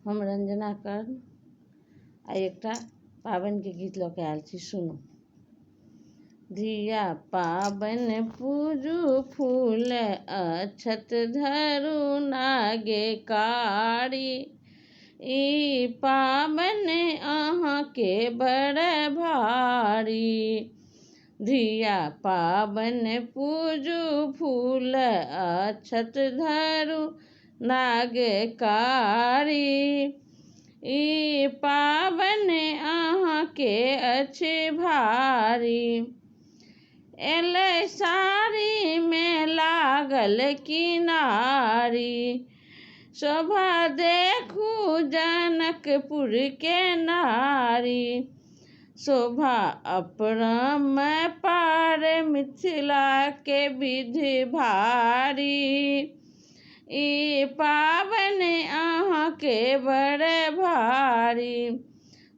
हम रंजना कर्ण आइ एकटा पाबनिके गीत लऽ कऽ आयल छी, सुनू। धिया पाबनि पूजू फूल अक्षत धरू नागे कारी, ई पाबनि अहाँके बड़ भारी। धिया पाबनि पूजू फूल अक्षत धरू नागे कारी, ई पाबनि अहाँके अछि भारी। एलै साड़ीमे लागल किनारी, शोभा देखू जनकपुरके नारी। शोभा अपरम पार मिथिलाके विधि भारी, ई पाबनि अहाँके बड़ भारी।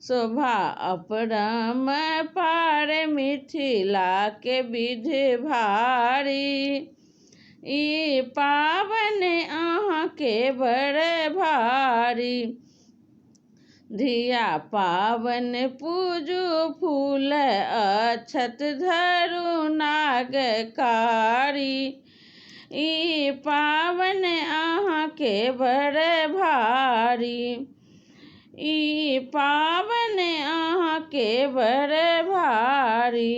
शोभा अपरम पार मिथिलाके विधि भारी, ई पाबनि अहाँके बड़ भारी। धिया पाबनि पूजू फूल अक्षत धरू नाग कारी, ई पाबनि अहाँके बड़ भारी, ई पाबनि अहाँके बड़ भारी।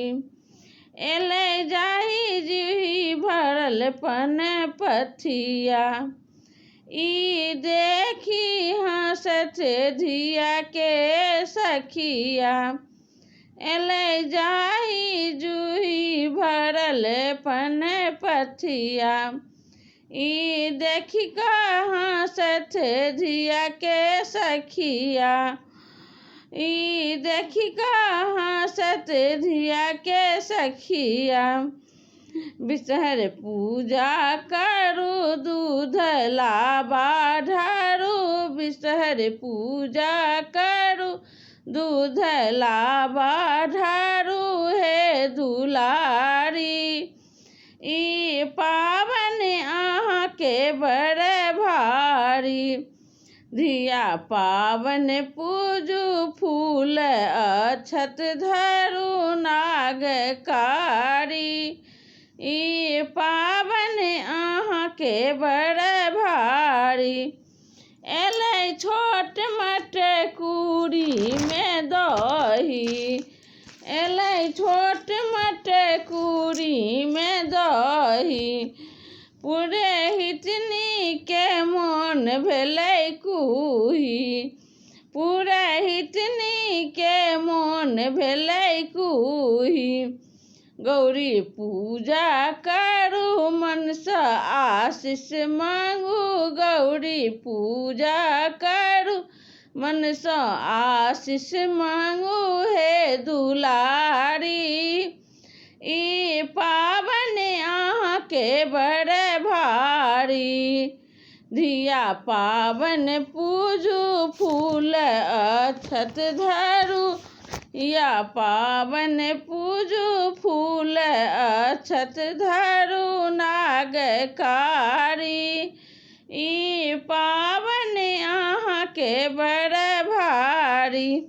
एलै जाहि जुही भरल पन पथिया, ई देखी हँसत धियाके सखिया। एलै जाहि जुही भरल पन पथिया, ई देखी कऽ हँसत धियाके सखिया। ई देखी कऽ हँसत धियाके सखिया। बिषहरि पूजा करू दूध लाबा ढारू, बिषहरि पूजा करू दूध लाबा ढारू हे दुलारी, ई पाबनि अहाँके बड़ भारी। धिया पाबनि पूजू फूल अक्षत धरू नाग कारी, ई पाबनि अहाँके बड़ भारी। एलै छोट मट कुरीमे दही, एलै छोट मट कुरीमे दही। पुरहितनीके मोन भेलै कुही, पुरहितनीके मोन भेलै कुही। गौरी पूजा करू मनसँ आशीष मांगू, गौरी पूजा करू मनसँ आशीष मांगू हे दुलारी, ई पाबनि अहाँके बड़ भारी। धिया पाबनि पूजू फूल अक्षत धरू, या पाबनि पूजू फूल अक्षत धरू नाग कारी, ई पाबनि अहाँके बड़ भारी।